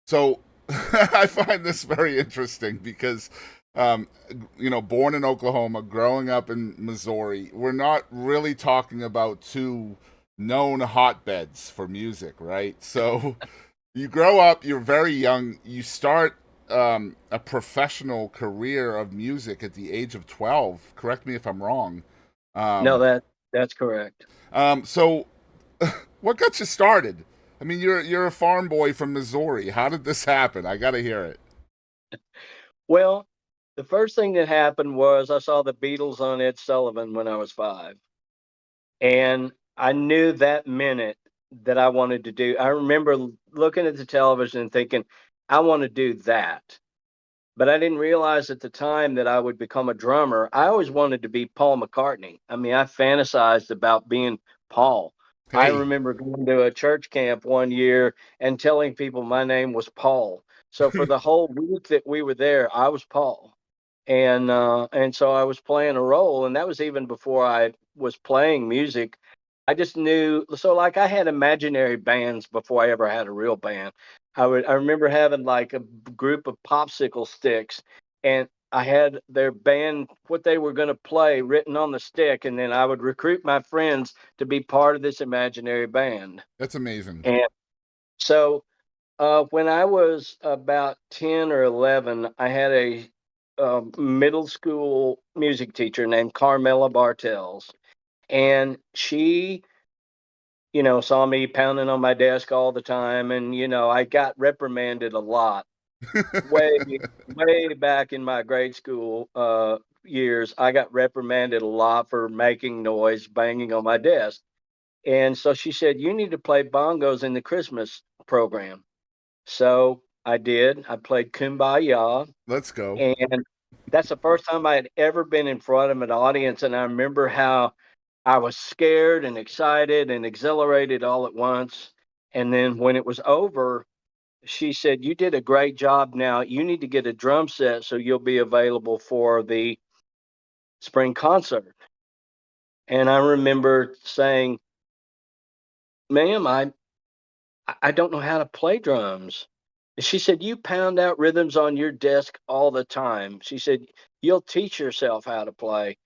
So I find this very interesting because, um, born in Oklahoma, growing up in Missouri, we're not really talking about two known hotbeds for music, right? So you grow up, you're very young, you start a professional career of music at the age of 12. Correct me if I'm wrong. No, Um, that's correct. so what got you started? I mean, you're a farm boy from Missouri. How did this happen? I got to hear it. Well, the first thing that happened was I saw the Beatles on Ed Sullivan when I was 5. And I knew that minute that I wanted to do. I remember looking at the television and thinking, I want to do that. But I didn't realize at the time that I would become a drummer. I always wanted to be Paul McCartney. I mean, I fantasized about being Paul. I Hey, remember going to a church camp one year and telling people my name was Paul. So for the whole week that we were there, I was Paul. And so I was playing a role, and that was even before I was playing music. I just knew, so like I had imaginary bands before I ever had a real band. I remember having like a group of popsicle sticks, and I had their band, what they were going to play, written on the stick, and then I would recruit my friends to be part of this imaginary band. that's amazing. And so when I was about 10 or 11, I had a middle school music teacher named Carmela Bartels. And she, saw me pounding on my desk all the time. And, I got reprimanded a lot. Way, way back in my grade school years, I got reprimanded a lot for making noise, banging on my desk. And so she said, "You need to play bongos in the Christmas program." So I did. I played Kumbaya, Let's go. and that's the first time I had ever been in front of an audience. And I remember how I was scared and excited and exhilarated all at once. And then when it was over, she said, "You did a great job. Now you need to get a drum set so you'll be available for the spring concert." And I remember saying, "Ma'am, I don't know how to play drums." She said, "You pound out rhythms on your desk all the time." She said, "You'll teach yourself how to play."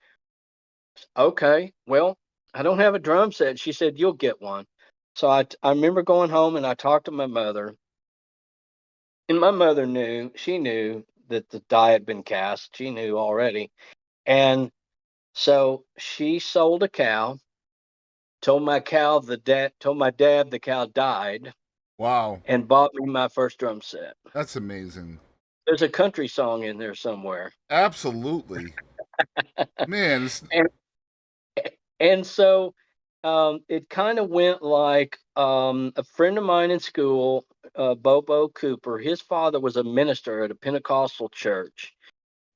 Okay, well, I don't have a drum set. She said, "You'll get one." So I remember going home and I talked to my mother, and my mother knew, she knew that the die had been cast. She knew already. And so she sold a cow, told my dad the cow died, Wow, and bought me my first drum set. that's amazing. There's a country song in there somewhere. Absolutely, man. And and so it kind of went like a friend of mine in school, Bobo Cooper. His father was a minister at a Pentecostal church,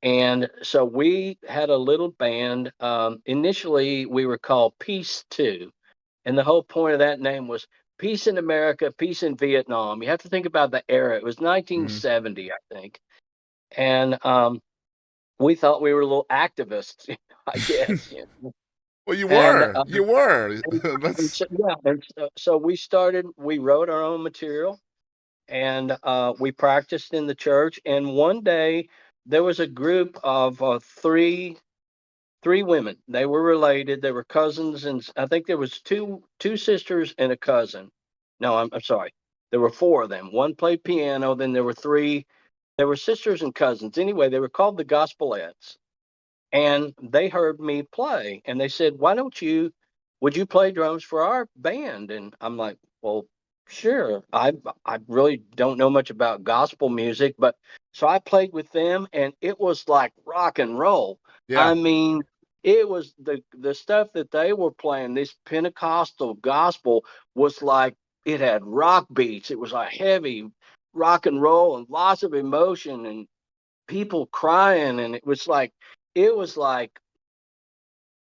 and so we had a little band. Initially, we were called Peace Two, and the whole point of that name was peace in America, peace in Vietnam. You have to think about the era. It was Mm. 1970, I think, and we thought we were little activists, I guess. Well, you And were, you were. and That's so, yeah, and so we started. We wrote our own material, and we practiced in the church. And one day, there was a group of three women. They were related. They were cousins, and I think there was two sisters and a cousin. No, I'm sorry. There were four of them. One played piano. Then there were three. There were sisters and cousins. Anyway, they were called the Gospelettes, and they heard me play, and they said, would you play drums for our band? And I'm like, well, sure. I really don't know much about gospel music, but so I played with them, and it was like rock and roll. I yeah. mean, it was the stuff that they were playing. This Pentecostal gospel was like, it had rock beats. It was like heavy rock and roll and lots of emotion and people crying, and it was like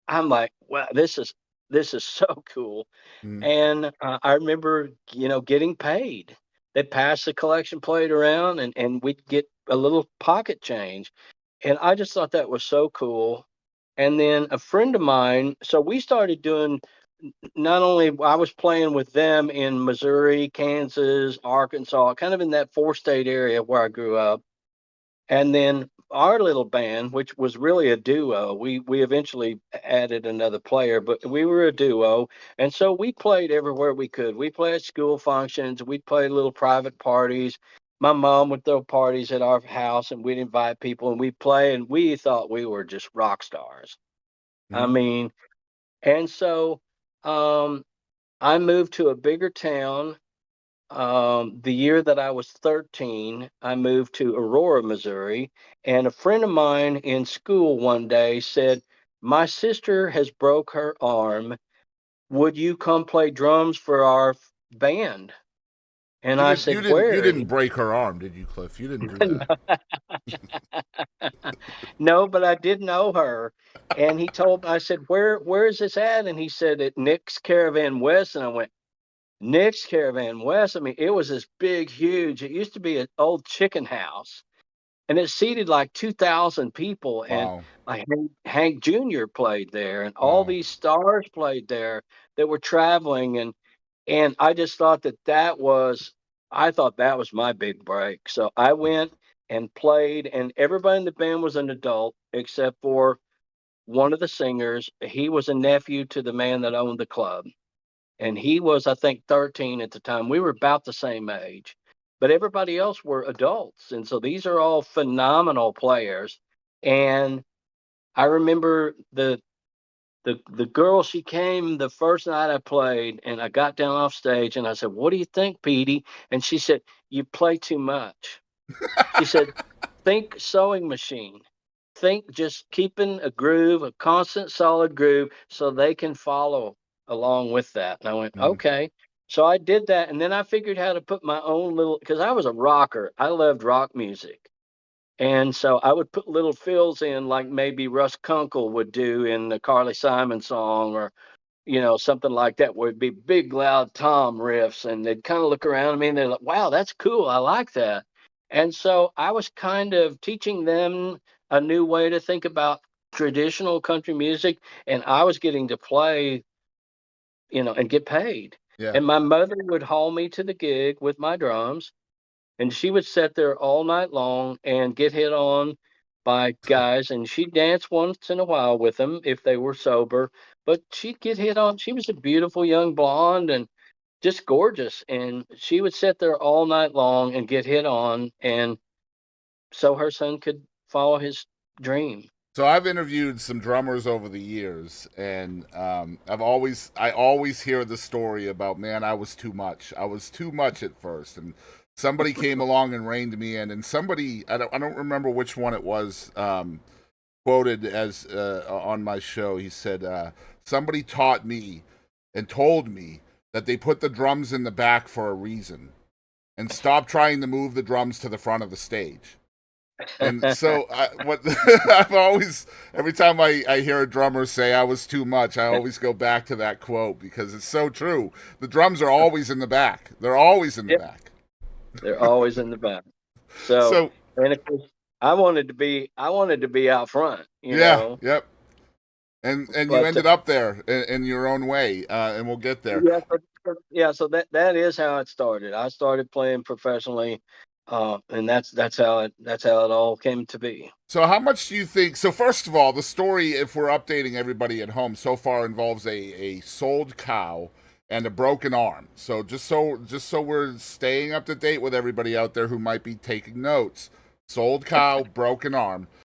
I'm like, wow, this is so cool. Mm. And I remember, getting paid. They passed the collection plate around, and we'd get a little pocket change. And I just thought that was so cool. And then a friend of mine, so we started doing not only I was playing with them in Missouri, Kansas, Arkansas, kind of in that four-state area where I grew up. And then our little band, which was really a duo, we eventually added another player, but we were a duo, and so we played everywhere we could. We played at school functions, we'd play little private parties. My mom would throw parties at our house, and we'd invite people, and we'd play, and we thought we were just rock stars. I Hmm. mean, and so um, I moved to a bigger town the year that I was 13, I moved to Aurora, Missouri, and a friend of mine in school one day said, "My sister has broke her arm. Would you come play drums for our band?" And You I didn't. said, You didn't. You "Where?" didn't break her arm, did you, Cliff? You didn't do that. No, but I did know her. And he told I said, "Where is this at?" And he said, "At Nick's Caravan West." And I went, "Nick's Caravan West?" I mean, it was this big, huge, it used to be an old chicken house, and it seated like 2,000 people. And Wow. like Hank Jr. played there, and all Wow. these stars played there that were traveling. And I just thought I thought that was my big break. So I went and played, and everybody in the band was an adult except for one of the singers. He was a nephew to the man that owned the club, and he was, I think, 13 at the time. We were about the same age, but everybody else were adults, and so these are all phenomenal players. And I remember the girl, she came the first night I played, and I got down off stage, and I said, "What do you think, Petey?" And she said, "You play too much." She said, "Think sewing machine. Think just keeping a groove, a constant solid groove, so they can follow along with that." And I went, Mm. "Okay." So I did that. And then I figured how to put my own little, because I was a rocker. I loved rock music. And so I would put little fills in, like maybe Russ Kunkel would do in the Carly Simon song, or something like that, where it'd be big, loud tom riffs, and they'd kind of look around at me and they're like, "Wow, that's cool. I like that." And so I was kind of teaching them a new way to think about traditional country music, and I was getting to play, and get paid. Yeah. And my mother would haul me to the gig with my drums, and she would sit there all night long and get hit on by guys, and she'd dance once in a while with them if they were sober, but she'd get hit on. She was a beautiful young blonde and just gorgeous, and she would sit there all night long and get hit on, and so her son could follow his dream. So I've interviewed some drummers over the years, and I always hear the story about, man, I was too much. I was too much at first, and somebody came along and reined me in, and somebody I don't remember which one it was, quoted as on my show. He said, somebody taught me and told me that they put the drums in the back for a reason, and stop trying to move the drums to the front of the stage. And so, what I've always, every time I hear a drummer say I was too much, I always go back to that quote because it's so true. The drums are always in the back. They're always in the Yep, back. they're always in the back. So, So and of course, I wanted to be out front, yeah, yep. And you but ended up there in your own way, and we'll get there. yeah, so that is how it started. I started playing professionally, and that's how it all came to be. So how much do you think? So first of all, the story, if we're updating everybody at home, so far involves a sold cow and a broken arm. So just so we're staying up to date with everybody out there who might be taking notes. Sold cow, broken arm.